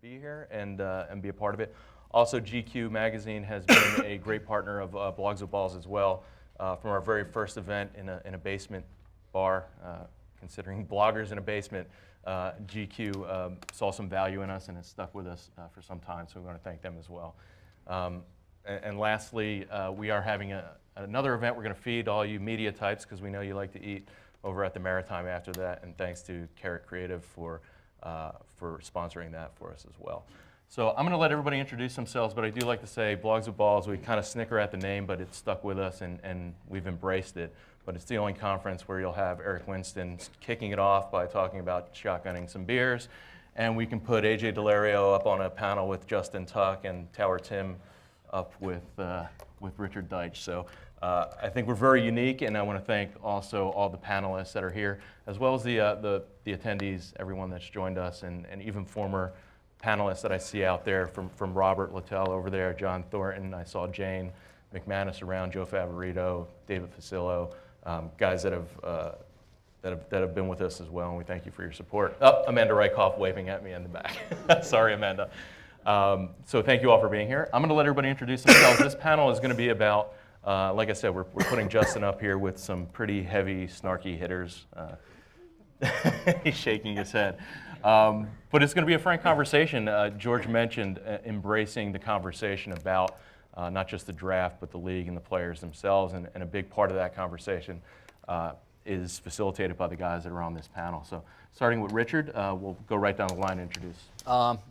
be here and be a part of it. Also, GQ Magazine has been a great partner of Blogs with Balls as well. From our very first event in a basement bar, considering bloggers in a basement, GQ saw some value in us and has stuck with us for some time, so we want to thank them as well. And lastly, we are having another event we're going to feed all you media types, because we know you like to eat, over at the Maritime after that, and thanks to Carrot Creative for sponsoring that for us as well. So I'm going to let everybody introduce themselves, but I do like to say Blogs with Balls, we kind of snicker at the name, but it's stuck with us and we've embraced it. But it's the only conference where you'll have Eric Winston kicking it off by talking about shotgunning some beers, and we can put AJ Daulerio up on a panel with Justin Tuck and Tower Tim up with Richard Deitsch. So I think we're very unique, and I want to thank also all the panelists that are here, as well as the attendees, everyone that's joined us, and even former panelists that I see out there, from Robert Littell over there, John Thornton, I saw Jane McManus around, Joe Favorito, David Facillo, guys that have been with us as well, and we thank you for your support. Oh, Amanda Reichoff waving at me in the back. Sorry, Amanda. So thank you all for being here. I'm going to let everybody introduce themselves. This panel is going to be about, like I said, we're putting Justin up here with some pretty heavy, snarky hitters. He's shaking his head. But it's going to be a frank conversation. George mentioned embracing the conversation about not just the draft, but the league and the players themselves. And a big part of that conversation is facilitated by the guys that are on this panel. So starting with Richard, we'll go right down the line and introduce.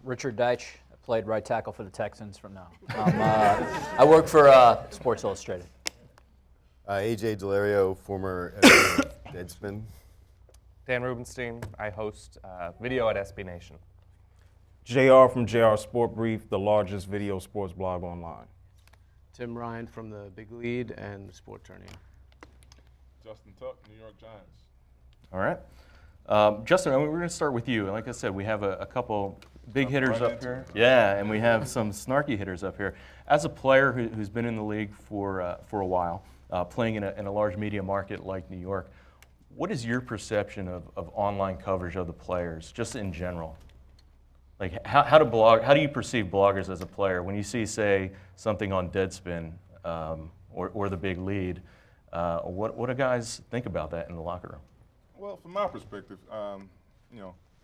Richard Deitsch. I played right tackle for the Texans from now. I work for Sports Illustrated. AJ Daulerio, former editor of Deadspin. Dan Rubenstein. I host video at SB Nation. JR from JR Sport Brief, the largest video sports blog online. Tim Ryan from the Big Lead and Sport Turning. Justin Tuck, New York Giants. All right. Justin, we're going to start with you. Like I said, we have a couple big hitters up here. Yeah, and we have some snarky hitters up here. As a player who's been in the league for a while, playing in a large media market like New York, what is your perception of online coverage of the players, just in general? Like, how do you perceive bloggers as a player? When you see, say, something on Deadspin or the Big Lead, what do guys think about that in the locker room? Well, from my perspective,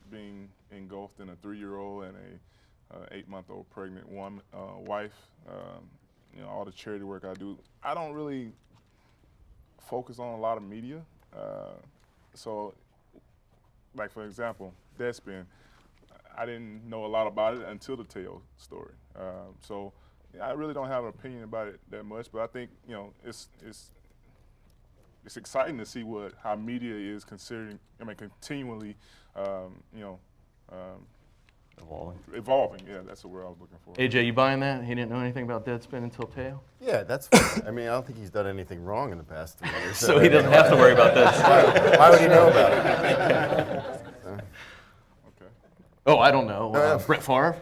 being engulfed in a 3-year-old and a 8-month-old pregnant wife, all the charity work I do, I don't really focus on a lot of media. So, like for example, Deadspin, I didn't know a lot about it until the Teo story. So I really don't have an opinion about it that much, but I think it's exciting to see how media is continually, evolving. Yeah, that's the word I was looking for. AJ, you buying that? He didn't know anything about Deadspin until Teo? Yeah, that's fine. I mean, I don't think he's done anything wrong in the past 3 years. So he doesn't have to worry about this. Why would he know about it? Okay. Oh, I don't know. Brett Favre?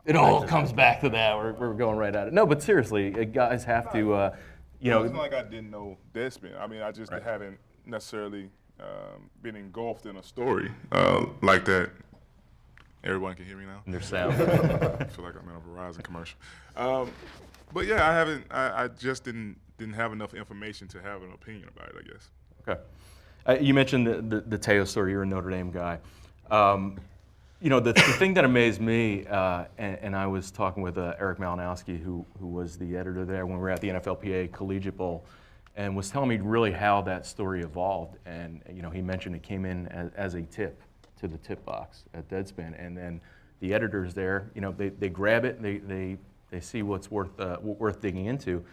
It all comes back to that. We're going right at it. No, but seriously, guys have to, It's not like I didn't know Deadspin. I mean, I just haven't necessarily been engulfed in a story like that. Everyone can hear me now? Their sound. I feel like I'm in a Verizon commercial. But yeah, I just didn't have enough information to have an opinion about it, I guess. Okay. You mentioned the Teo story. You're a Notre Dame guy. The thing that amazed me, and I was talking with Eric Malinowski, who was the editor there when we were at the NFLPA Collegiate Bowl, and was telling me really how that story evolved. And he mentioned it came in as a tip to the tip box at Deadspin, and then the editors there, they grab it, they see what's worth digging into.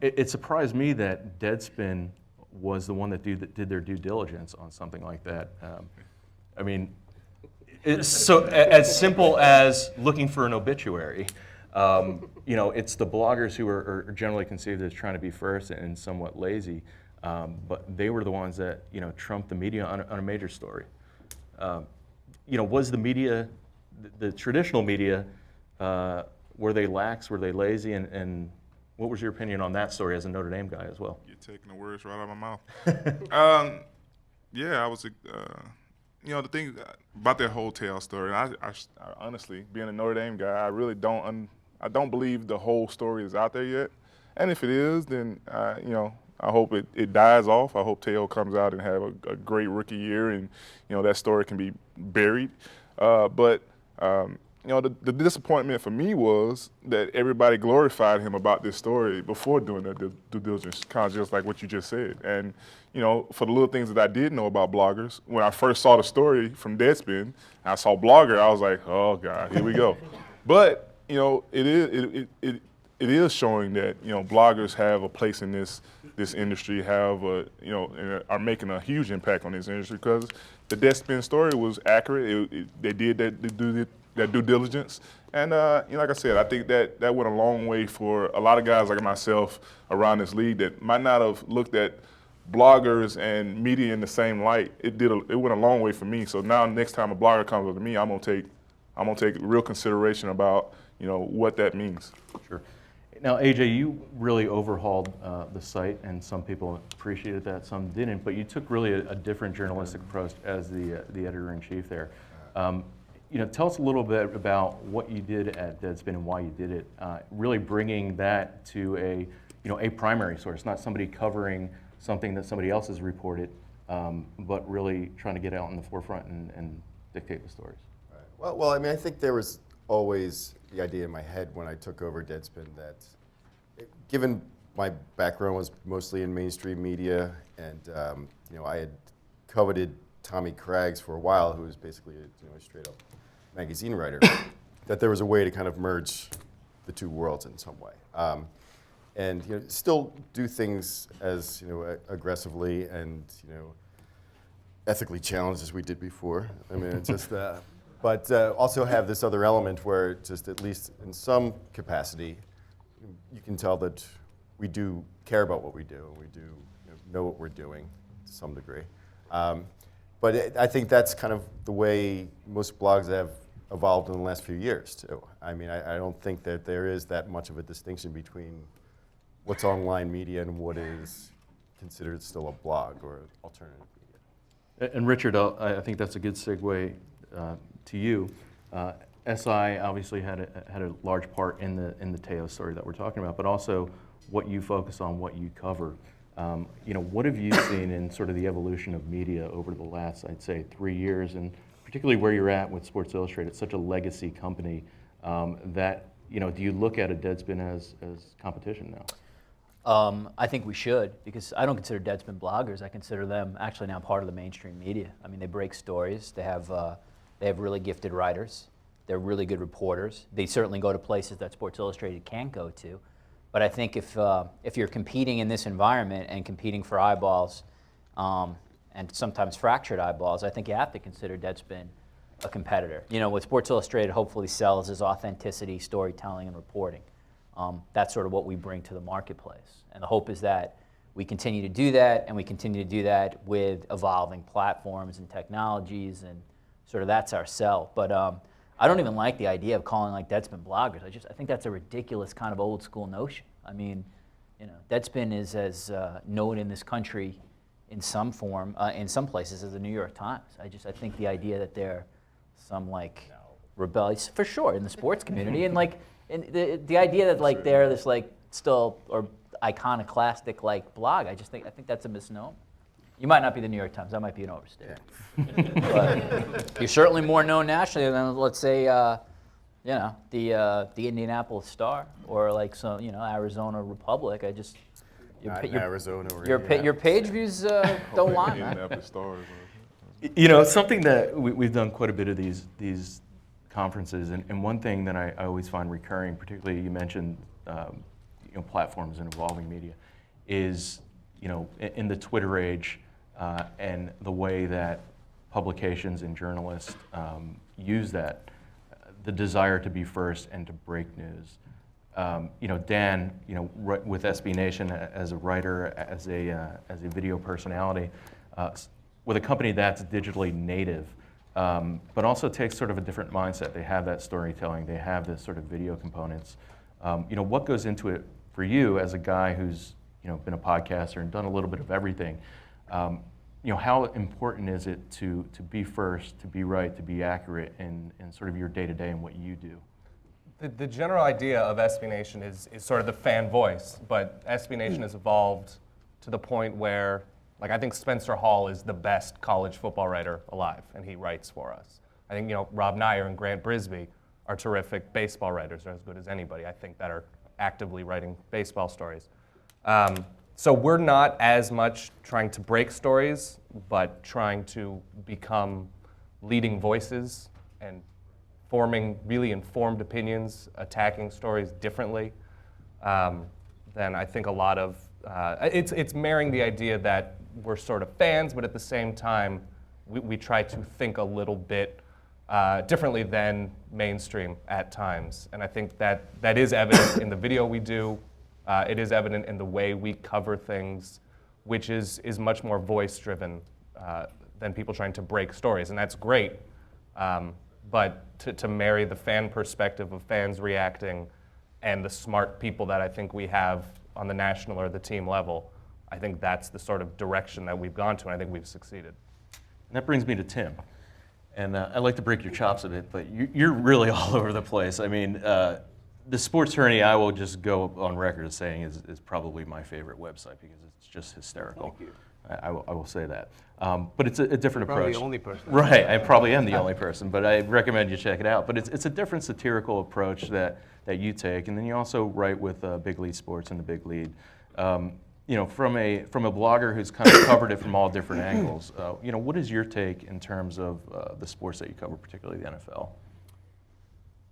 It surprised me that Deadspin was the one that did their due diligence on something like that. I mean, it's so as simple as looking for an obituary. It's the bloggers who are generally conceived as trying to be first and somewhat lazy, but they were the ones that trumped the media on a major story. Was the media, the traditional media, were they lax? Were they lazy? And what was your opinion on that story as a Notre Dame guy as well? You're taking the words right out of my mouth. Yeah, I was the thing about that whole tail story, I honestly, being a Notre Dame guy, I really don't believe the whole story is out there yet. And if it is, then I hope it dies off. I hope Teo comes out and have a great rookie year, and that story can be buried. But the disappointment for me was that everybody glorified him about this story before doing their due diligence, kind of just like what you just said. And for the little things that I did know about bloggers, when I first saw the story from Deadspin, I saw Blogger, I was like, oh God, here we go. But it is showing that bloggers have a place in this industry, and are making a huge impact on this industry, because the Deadspin story was accurate. They did that due diligence, and like I said, I think that went a long way for a lot of guys like myself around this league that might not have looked at bloggers and media in the same light. It went a long way for me. So now next time a blogger comes up to me, I'm gonna take real consideration about what that means. Sure. Now, AJ, you really overhauled the site, and some people appreciated that, some didn't. But you took really a different journalistic approach as the editor-in-chief there. Tell us a little bit about what you did at Deadspin and why you did it. Really bringing that to a primary source, not somebody covering something that somebody else has reported, but really trying to get out in the forefront and dictate the stories. Right. Well, I mean, I think there was always the idea in my head when I took over Deadspin that, given my background was mostly in mainstream media, and I had coveted Tommy Craggs for a while, who was basically a straight up magazine writer, that there was a way to kind of merge the two worlds in some way, and still do things as aggressively and ethically challenged as we did before. I mean, it's just but also have this other element where, just at least in some capacity, you can tell that we do care about what we do, and we do know what we're doing to some degree. But I think that's kind of the way most blogs have evolved in the last few years, too. I mean, I don't think that there is that much of a distinction between what's online media and what is considered still a blog or alternative media. And Richard, I think that's a good segue to you. SI obviously had a large part in the Teo story that we're talking about, but also what you focus on, what you cover. What have you seen in sort of the evolution of media over the last, I'd say, 3 years, and particularly where you're at with Sports Illustrated? It's such a legacy company that do you look at a Deadspin as competition now? I think we should, because I don't consider Deadspin bloggers. I consider them actually now part of the mainstream media. I mean, they break stories. They have really gifted writers. They're really good reporters. They certainly go to places that Sports Illustrated can't go to. But I think if you're competing in this environment and competing for eyeballs, and sometimes fractured eyeballs, I think you have to consider Deadspin a competitor. What Sports Illustrated hopefully sells is authenticity, storytelling, and reporting. That's sort of what we bring to the marketplace. And the hope is that we continue to do that, and we continue to do that with evolving platforms and technologies, and sort of that's our sell. But I don't even like the idea of calling like Deadspin bloggers. I think that's a ridiculous kind of old school notion. I mean, Deadspin is as known in this country in some form, in some places, as the New York Times. I think the idea that they're some rebellious, for sure, in the sports community, and the idea that they're this still or iconoclastic blog, I think that's a misnomer. You might not be the New York Times. That might be an overstatement. But you're certainly more known nationally than, let's say, the Indianapolis Star or some Arizona Republic. Arizona or your page views don't lie. Indianapolis Stars. Something that we've done quite a bit of these conferences, and one thing that I always find recurring, particularly you mentioned platforms and evolving media, is in the Twitter age and the way that publications and journalists use that, the desire to be first and to break news. Dan, with SB Nation as a writer, as a video personality, with a company that's digitally native, but also takes sort of a different mindset. They have that storytelling. They have this sort of video components. What goes into it for you as a guy who's been a podcaster and done a little bit of everything? how important is it to be first, to be right, to be accurate in sort of your day-to-day and what you do? The general idea of SB Nation is sort of the fan voice, but SB Nation has evolved to the point where, like, I think Spencer Hall is the best college football writer alive, and he writes for us. I think, Rob Nyer and Grant Brisbee are terrific baseball writers. They're as good as anybody, I think, that are actively writing baseball stories. So we're not as much trying to break stories, but trying to become leading voices and forming really informed opinions, attacking stories differently than I think a lot of, it's marrying the idea that we're sort of fans, but at the same time, we try to think a little bit differently than mainstream at times. And I think that is evident in the video we do. It is evident in the way we cover things, which is much more voice-driven than people trying to break stories, and that's great. But to marry the fan perspective of fans reacting and the smart people that I think we have on the national or the team level, I think that's the sort of direction that we've gone to, and I think we've succeeded. And that brings me to Tim. And I'd like to break your chops a bit, but you're really all over the place. I mean, the Sports Tourney, I will just go on record as saying is probably my favorite website because it's just hysterical. Thank you. I will say that. But it's a different Probably approach. the only person. Right, I probably am the only person, but I recommend you check it out. But it's a different satirical approach that you take, and then you also write with Big Lead Sports and the Big Lead. From a blogger who's kind of covered it from all different angles, what is your take in terms of the sports that you cover, particularly the NFL?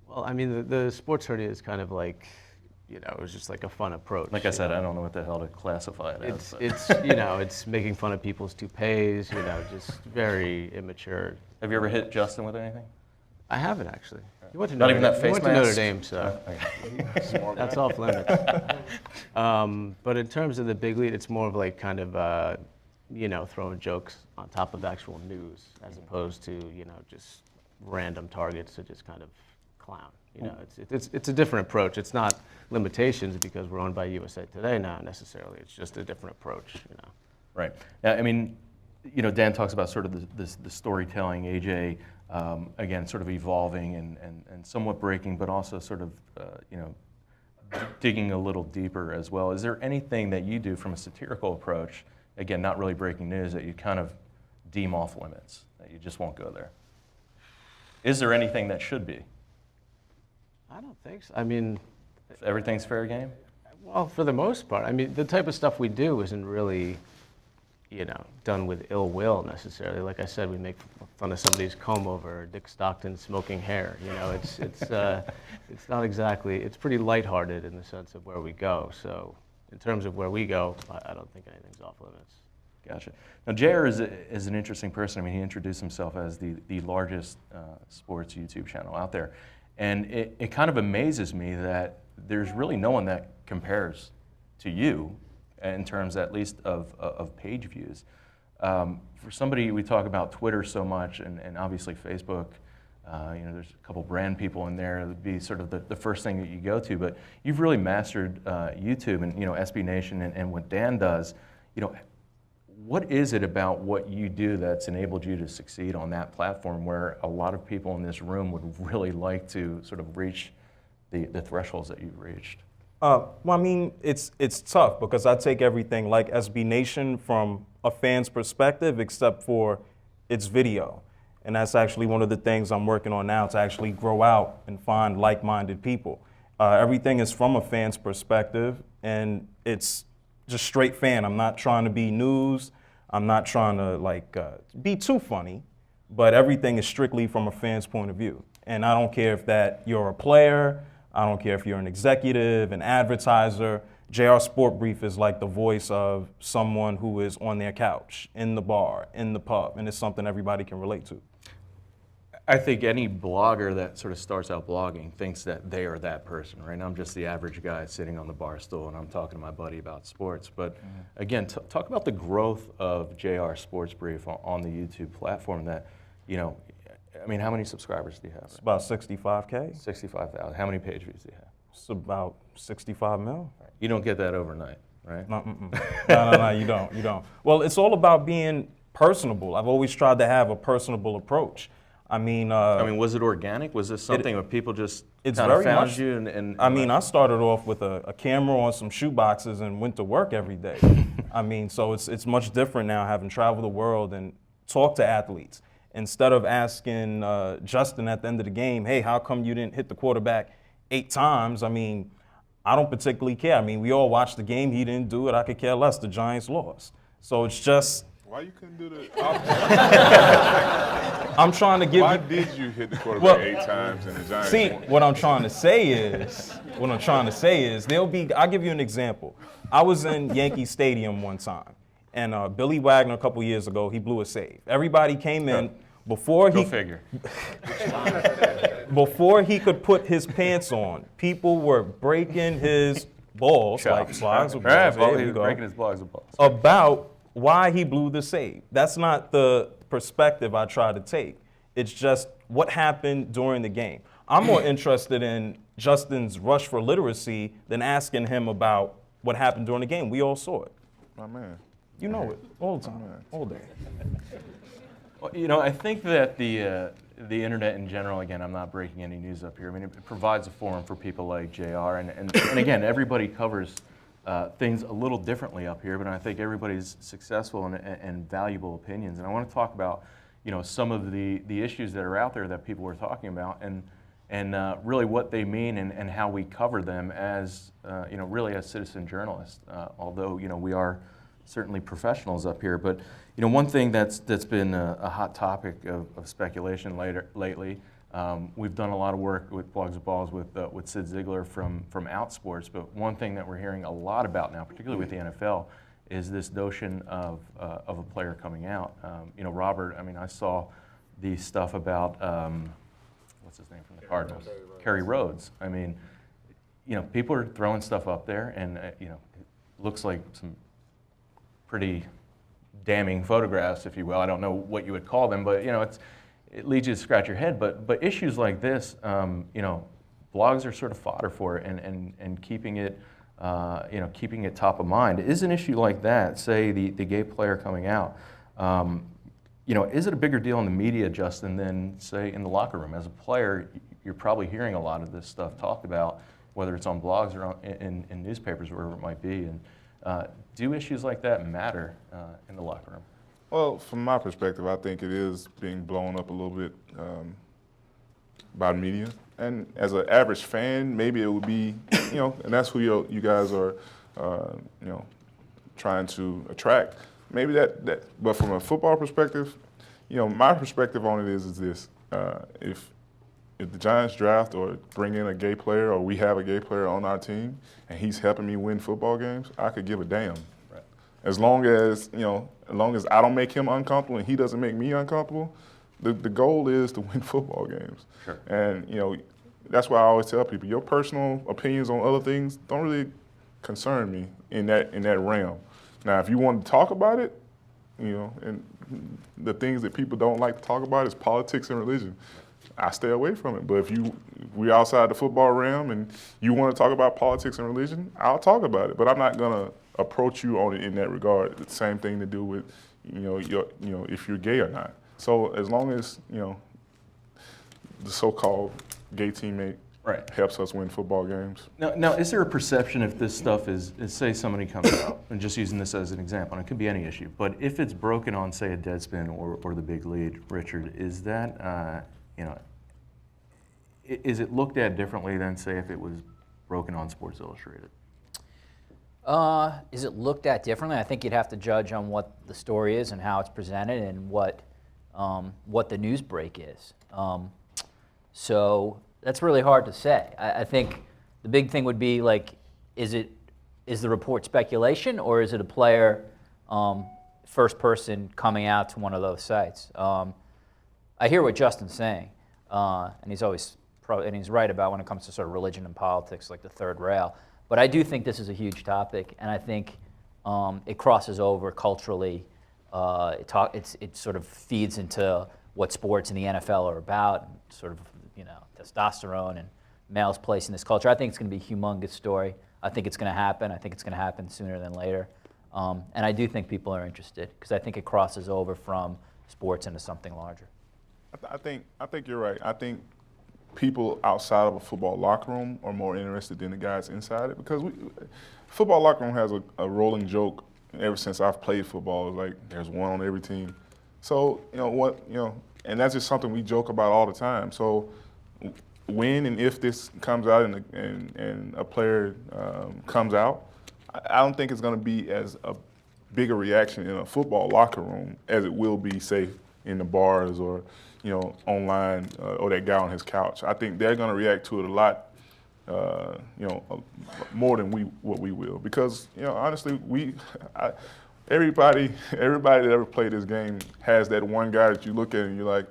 Well, I mean, the sports tourney is kind of like, it was just like a fun approach. Like I said, I don't know what the hell to classify it as. It's making fun of people's toupees, just very immature. Have you ever hit Justin with anything? I haven't actually. You went to Not Notre even that Dame. You face went to Notre mask? Dame, so that's off limits. But in terms of the Big Lead, it's more of like kind of throwing jokes on top of actual news, as opposed to just random targets to just kind of clown. It's a different approach. It's not limitations because we're owned by USA Today now necessarily. It's just a different approach. Right. Yeah, I mean, Dan talks about sort of the storytelling. AJ, again, sort of evolving and somewhat breaking, but also sort of digging a little deeper as well. Is there anything that you do from a satirical approach, again, not really breaking news, that you kind of deem off limits, that you just won't go there? Is there anything that should be? I don't think so. I mean, Everything's fair game? well, for the most part. I mean, the type of stuff we do isn't really, done with ill will necessarily. Like I said, we make fun of somebody's comb over, or Dick Stockton smoking hair. It's not exactly. It's pretty lighthearted in the sense of where we go. So, in terms of where we go, I don't think anything's off limits. Gotcha. Now, JR is an interesting person. I mean, he introduced himself as the largest sports YouTube channel out there. And it kind of amazes me that there's really no one that compares to you in terms, at least, of page views. For somebody, we talk about Twitter so much, and obviously Facebook, there's a couple brand people in there. It would be sort of the first thing that you go to. But you've really mastered YouTube and, SB Nation and what Dan does. What is it about what you do that's enabled you to succeed on that platform where a lot of people in this room would really like to sort of reach the thresholds that you've reached? Well, I mean, it's tough because I take everything like SB Nation from a fan's perspective, except for its video. And that's actually one of the things I'm working on now, to actually grow out and find like-minded people. Everything is from a fan's perspective, and it's just straight fan. I'm not trying to be news. I'm not trying to be too funny, but everything is strictly from a fan's point of view. And I don't care if that you're a player, I don't care if you're an executive, an advertiser. JR Sport Brief is like the voice of someone who is on their couch, in the bar, in the pub, and it's something everybody can relate to. I think any blogger that sort of starts out blogging thinks that they are that person, right? I'm just the average guy sitting on the bar stool and I'm talking to my buddy about sports. But again, talk about the growth of JR Sports Brief on the YouTube platform that, I mean, how many subscribers do you have? It's about 65K. 65,000. How many page views do you have? It's about 65 mil. You don't get that overnight, right? No, you don't. Well, it's all about being personable. I've always tried to have a personable approach. I mean, was it organic? Was this something where people just it's kind of very found much, you? And I mean, I started off with a camera on some shoe boxes and went to work every day. I mean, so it's much different now, having traveled the world and talked to athletes. Instead of asking Justin at the end of the game, hey, how come you didn't hit the quarterback 8 times? I mean, I don't particularly care. I mean, we all watched the game. He didn't do it. I could care less. The Giants lost. So it's just... Why you couldn't do the I'm trying to give Why you... did you hit the quarterback 8 times and the Giants See, won? what I'm trying to say is, I'll give you an example. I was in Yankee Stadium one time, and Billy Wagner a couple years ago, he blew a save. Everybody came in before Go figure. before he could put his pants on. People were breaking his balls, like blogs of balls. Right, There he we was go. breaking his blogs of balls. About why he blew the save. That's not the perspective I try to take. It's just what happened during the game. I'm more interested in Justin's rush for literacy than asking him about what happened during the game. We all saw it. My man. You know it all the time, all day. Well, I think that the internet in general, again, I'm not breaking any news up here. I mean, it provides a forum for people like JR, and again, everybody covers things a little differently up here, but I think everybody's successful and valuable opinions. And I want to talk about, some of the issues that are out there that people were talking about, and really what they mean and how we cover them as, really as citizen journalists. Although, we are certainly professionals up here, but one thing that's been a hot topic of speculation lately. We've done a lot of work with Blogs of Balls with Sid Ziegler from Outsports, but one thing that we're hearing a lot about now, particularly with the NFL, is this notion of a player coming out. Robert, I mean, I saw the stuff about, what's his name from the Cardinals? Kerry Rhodes. I mean, people are throwing stuff up there, and, it looks like some pretty damning photographs, if you will. I don't know what you would call them, but, it leads you to scratch your head. But issues like this, blogs are sort of fodder for it, and keeping it, keeping it top of mind. Is an issue like that, say the gay player coming out, is it a bigger deal in the media, Justin, than say in the locker room? As a player, you're probably hearing a lot of this stuff talked about, whether it's on blogs or in newspapers, wherever it might be. And do issues like that matter in the locker room? Well, from my perspective, I think it is being blown up a little bit by media. And as an average fan, maybe it would be, and that's who you guys are, trying to attract. Maybe that. But from a football perspective, my perspective on it is this: if the Giants draft or bring in a gay player, or we have a gay player on our team, and he's helping me win football games, I could give a damn. Right. As long as I don't make him uncomfortable and he doesn't make me uncomfortable, the goal is to win football games. Sure. And that's why I always tell people, your personal opinions on other things don't really concern me in that realm. Now, if you want to talk about it, and the things that people don't like to talk about is politics and religion, I stay away from it. But if we're outside the football realm and you want to talk about politics and religion, I'll talk about it. But I'm not gonna approach you on it in that regard. The same thing to do with, if you're gay or not. So as long as the so-called gay teammate helps us win football games. Now, is there a perception if this stuff is say somebody comes out, and just using this as an example, and it could be any issue, but if it's broken on, say, a Deadspin or the Big Lead, Richard, is that, is it looked at differently than, say, if it was broken on Sports Illustrated? Is it looked at differently? I think you'd have to judge on what the story is and how it's presented and what the news break is. So that's really hard to say. I think the big thing would be, like, is the report speculation, or is it a player, first person coming out to one of those sites? I hear what Justin's saying, and he's always and he's right about when it comes to sort of religion and politics, like the third rail. But I do think this is a huge topic, and I think it crosses over culturally. It sort of feeds into what sports in the NFL are about, sort of, testosterone and male's place in this culture. I think it's going to be a humongous story. I think it's going to happen. I think it's going to happen sooner than later. And I do think people are interested because I think it crosses over from sports into something larger. I think you're right. I think people outside of a football locker room are more interested than the guys inside it because football locker room has a rolling joke ever since I've played football. It's like there's one on every team. So and that's just something we joke about all the time. So when and if this comes out and a player comes out, I don't think it's going to be as a bigger reaction in a football locker room as it will be, say, in the bars or online or that guy on his couch. I think they're going to react to it a lot, more than what we will. Because honestly, everybody that ever played this game has that one guy that you look at and you're like,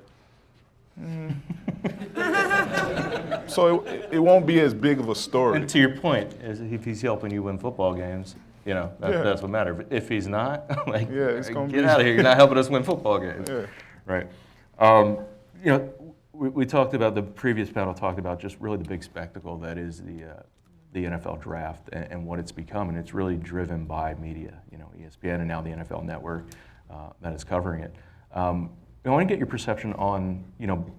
So it won't be as big of a story. And to your point, if he's helping you win football games, that's what matters. If he's not, it's gonna get be out of here. You're not helping us win football games. Yeah. Right. We talked about, the previous panel talked about just really the big spectacle that is the NFL draft and what it's become, and it's really driven by media. ESPN and now the NFL Network that is covering it. I want to get your perception on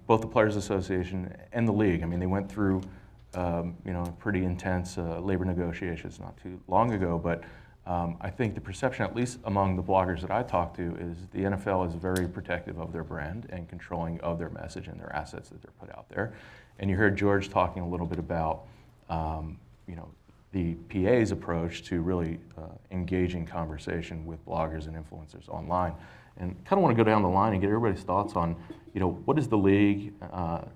both the Players Association and the league. I mean, they went through pretty intense labor negotiations not too long ago, but I think the perception, at least among the bloggers that I talk to, is the NFL is very protective of their brand and controlling of their message and their assets that they're put out there. And you heard George talking a little bit about the PA's approach to really engaging conversation with bloggers and influencers online. And kind of want to go down the line and get everybody's thoughts on, what is the league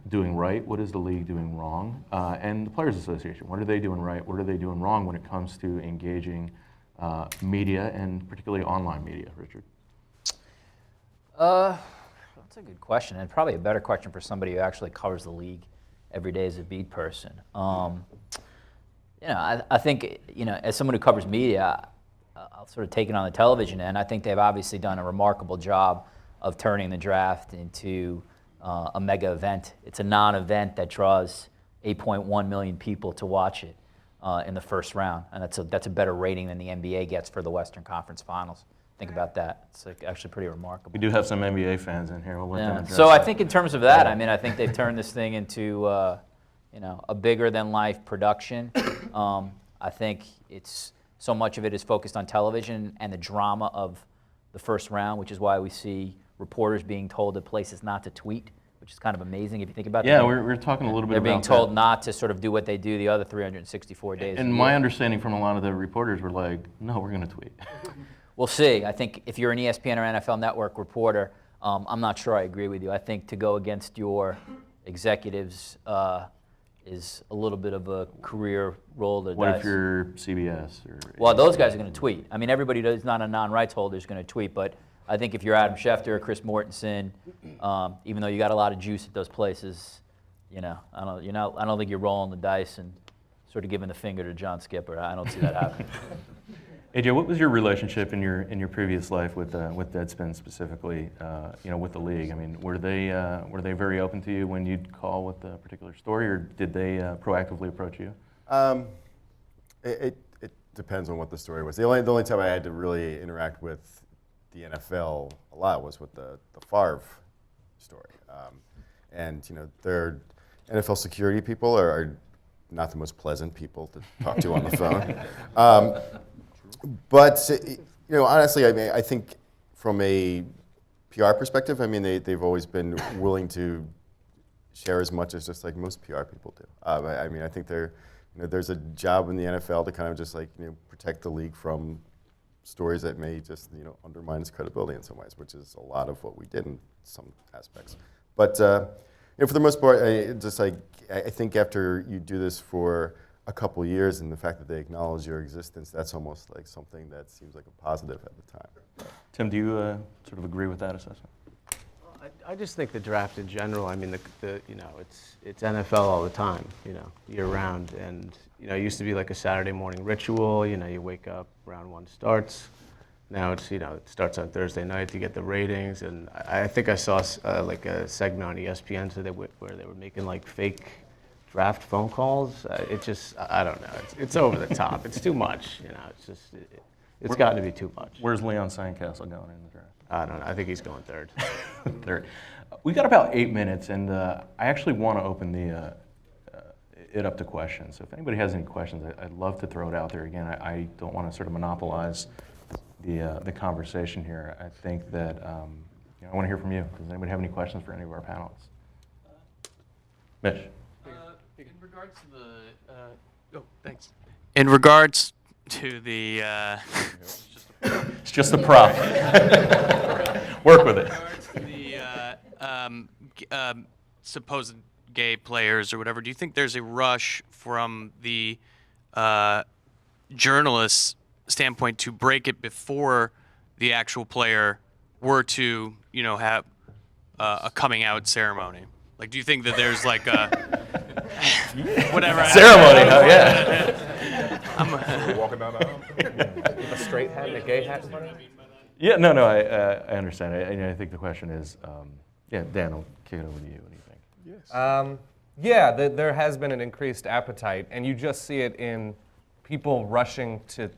doing right? What is the league doing wrong? And the Players Association, what are they doing right? What are they doing wrong when it comes to engaging media and particularly online media, Richard? That's a good question, and probably a better question for somebody who actually covers the league every day as a beat person. I think, as someone who covers media, I'll sort of take it on the television end. I think they've obviously done a remarkable job of turning the draft into a mega event. It's a non-event that draws 8.1 million people to watch it in the first round, and that's a better rating than the NBA gets for the Western Conference Finals. Think about that. It's actually pretty remarkable. We do have some NBA fans in here. We'll let them address So I that. think in terms of that, I think they've turned this thing into a bigger-than-life production. I think so much of it is focused on television and the drama of the first round, which is why we see reporters being told at places not to tweet, which is kind of amazing if you think about it. Yeah, we're talking a little bit They're about being told that. not to sort of do what they do the other 364 days. And my understanding from a lot of the reporters were like, no, we're going to tweet. We'll see. I think if you're an ESPN or NFL Network reporter, I'm not sure I agree with you. I think to go against your executives is a little bit of a career roll to What dice. if you're CBS? Or Well, those guys are going to tweet. I mean, everybody who's not a non-rights holder is going to tweet, but I think if you're Adam Schefter or Chris Mortensen, even though you got a lot of juice at those places, I don't think you're rolling the dice and sort of giving the finger to John Skipper. I don't see that happening. AJ, what was your relationship in your previous life with Deadspin specifically, with the league? I mean, were they very open to you when you'd call with a particular story, or did they proactively approach you? It depends on what the story was. The only time I had to really interact with the NFL a lot was with the Favre story. Their NFL security people are not the most pleasant people to talk to on the phone. But honestly, I think from a PR perspective, they've always been willing to share as much as just like most PR people do. I think there's a job in the NFL to kind of just protect the league from stories that may just undermine its credibility in some ways, which is a lot of what we did in some aspects. But for the most part, I think after you do this for a couple years, and the fact that they acknowledge your existence, that's almost like something that seems like a positive at the time. Tim, do you sort of agree with that assessment? I just think the draft in general, it's NFL all the time, year round. And, it used to be like a Saturday morning ritual, you wake up, round one starts. Now it's, it starts on Thursday night to get the ratings. And I think I saw like a segment on ESPN today where they were making like fake draft phone calls. I don't know. It's over the top. It's too much. It's just it's gotten to be too much. Where's Leon Sandcastle going in the draft? I don't know. I think he's going third. Third. We got about 8 minutes, and I actually want to open it up to questions. So if anybody has any questions, I'd love to throw it out there again. I don't want to sort of monopolize the conversation here. I think that I want to hear from you. Does anybody have any questions for any of our panelists? Mitch. In regards to the, thanks. In regards to the, It's just a prop. Work with it. in regards to the supposed gay players or whatever, do you think there's a rush from the journalist's standpoint to break it before the actual player were to, have a coming out ceremony? Like, do you think that there's like a whatever Ceremony, huh? Yeah. Walking down the aisle. A straight hat and a gay hat in front of him? Yeah, no, I understand. I think the question is, Dan, I'll kick it over to you. What do you think? Yeah, there has been an increased appetite, and you just see it in people rushing to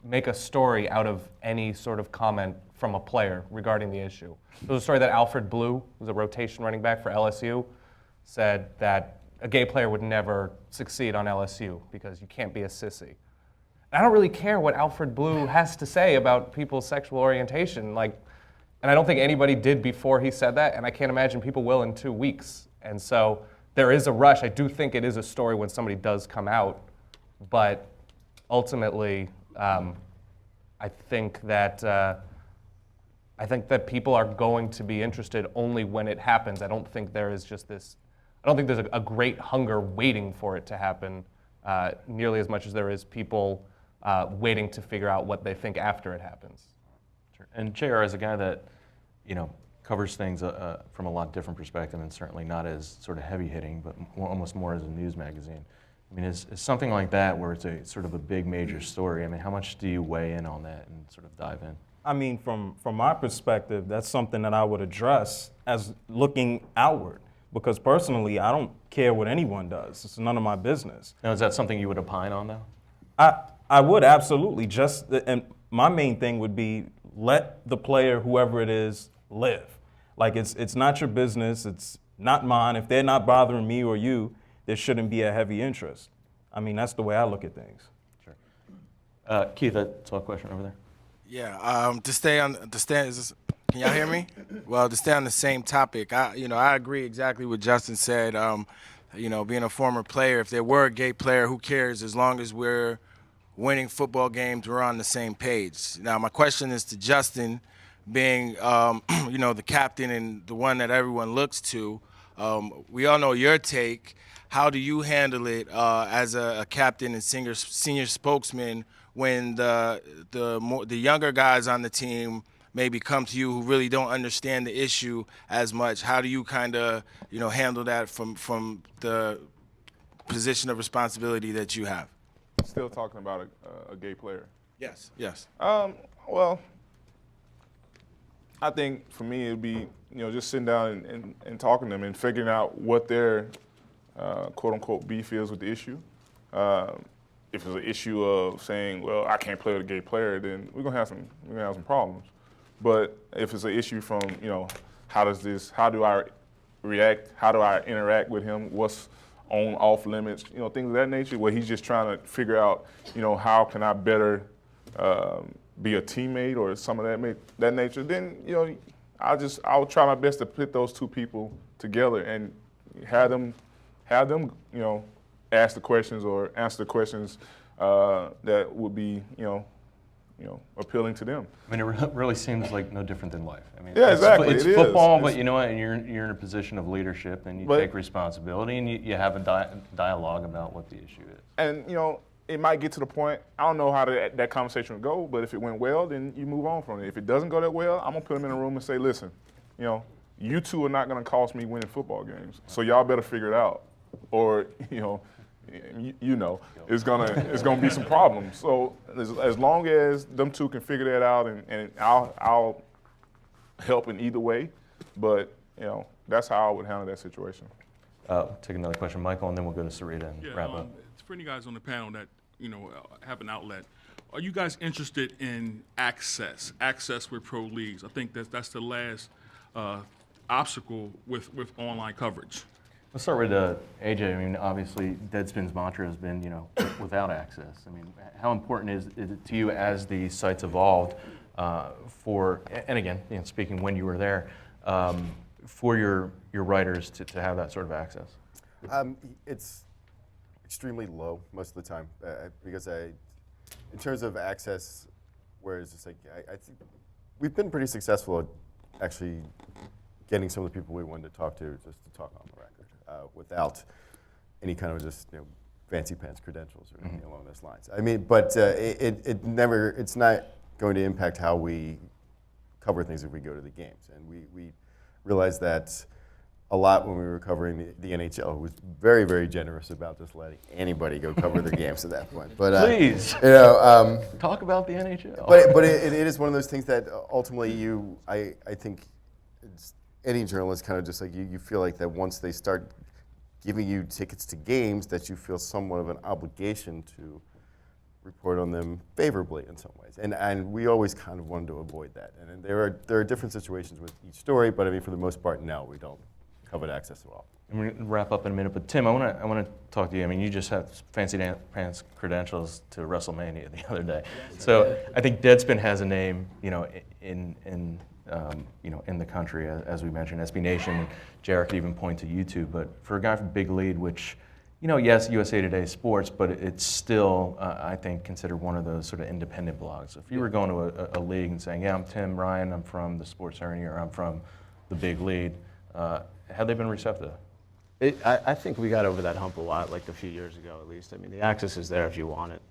make a story out of any sort of comment from a player regarding the issue. There was a story that Alfred Blue, who's a rotation running back for LSU, said that a gay player would never succeed on LSU because you can't be a sissy. And I don't really care what Alfred Blue has to say about people's sexual orientation, and I don't think anybody did before he said that, and I can't imagine people will in 2 weeks. And so there is a rush. I do think it is a story when somebody does come out, but ultimately, I think that people are going to be interested only when it happens. I don't think there is just this. I don't think there's a great hunger waiting for it to happen, nearly as much as there is people waiting to figure out what they think after it happens. Sure. And JR is a guy that, covers things from a lot different perspective, and certainly not as sort of heavy hitting, but almost more as a news magazine. I mean, is something like that where it's a sort of a big major story? I mean, how much do you weigh in on that and sort of dive in? I mean, from my perspective, that's something that I would address as looking outward. Because personally, I don't care what anyone does. It's none of my business. Now, is that something you would opine on, though? I would absolutely. And my main thing would be let the player, whoever it is, live. Like it's not your business. It's not mine. If they're not bothering me or you, there shouldn't be a heavy interest. I mean, that's the way I look at things. Sure. Keith, that's a question over there. Yeah. Can y'all hear me? Well, to stay on the same topic, I agree exactly what Justin said. Being a former player, if there were a gay player, who cares? As long as we're winning football games, we're on the same page. Now, my question is to Justin, being, the captain and the one that everyone looks to. We all know your take. How do you handle it as a captain and senior spokesman when the younger guys on the team maybe come to you who really don't understand the issue as much? How do you kind of, handle that from the position of responsibility that you have? Still talking about a gay player. Yes. Yes. Well, I think for me it'd be just sitting down and talking to them and figuring out what their quote unquote beef is with the issue. If it's an issue of saying, well, I can't play with a gay player, then we're gonna have some problems. But if it's an issue from how do I react? How do I interact with him? What's on off limits? Things of that nature. Where he's just trying to figure out how can I better be a teammate or some of that nature, then I'll try my best to put those two people together and have them ask the questions or answer the questions that would be appealing to them. I mean, it really seems like no different than life. I mean, Yeah, exactly. It's It football, is. but you know what? You're in a position of leadership, and you take responsibility, and you have a dialogue about what the issue is. And it might get to the point, I don't know how that conversation would go, but if it went well, then you move on from it. If it doesn't go that well, I'm gonna put them in a room and say, listen, you two are not gonna cost me winning football games, so y'all better figure it out, or it's gonna be some problems. So as long as them two can figure that out, and I'll help in either way, but that's how I would handle that situation. Take another question, Michael, and then we'll go to Sarita and wrap up. It's for any guys on the panel that have an outlet. Are you guys interested in access with pro leagues? I think that's the last obstacle with online coverage. Let's start with AJ. I mean, obviously, Deadspin's mantra has been, without access. I mean, how important is it to you as the site's evolved and again, speaking when you were there, for your writers to have that sort of access? It's extremely low most of the time because in terms of access, whereas it's like I think we've been pretty successful at actually getting some of the people we wanted to talk to just to talk on the record without any kind of just fancy pants credentials or anything along those lines. I mean, but it's not going to impact how we cover things if we go to the games, and we realized that a lot when we were covering the NHL, who was very, very generous about just letting anybody go cover their games at that point. But please, talk about the NHL. But it is one of those things that ultimately I think any journalist kind of just like you feel like that once they start giving you tickets to games, that you feel somewhat of an obligation to report on them favorably in some ways. And we always kind of wanted to avoid that. And there are different situations with each story, but I mean, for the most part, no, we don't cover access at all. And we're going to wrap up in a minute, but Tim, I want to talk to you. I mean, you just had fancy pants credentials to WrestleMania the other day. So I think Deadspin has a name, in the country, as we mentioned, SB Nation. Jared could even point to YouTube, but for a guy from Big Lead, which, yes, USA Today Sports, but it's still, I think, considered one of those sort of independent blogs. If you were going to a league and saying, yeah, I'm Tim Ryan, I'm from the Sports Journey, or I'm from the Big Lead, have they been receptive? I think we got over that hump a lot, like a few years ago at least. I mean, the access is there if you want it.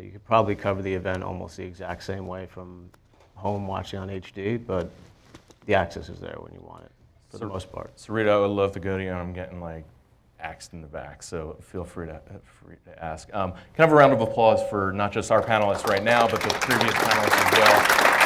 You could probably cover the event almost the exact same way from home watching on HD, but the access is there when you want it, for the most part. Sarita, I would love to go to you, and I'm getting axed in the back, so feel free to ask. Can I have a round of applause for not just our panelists right now, but the previous panelists as well?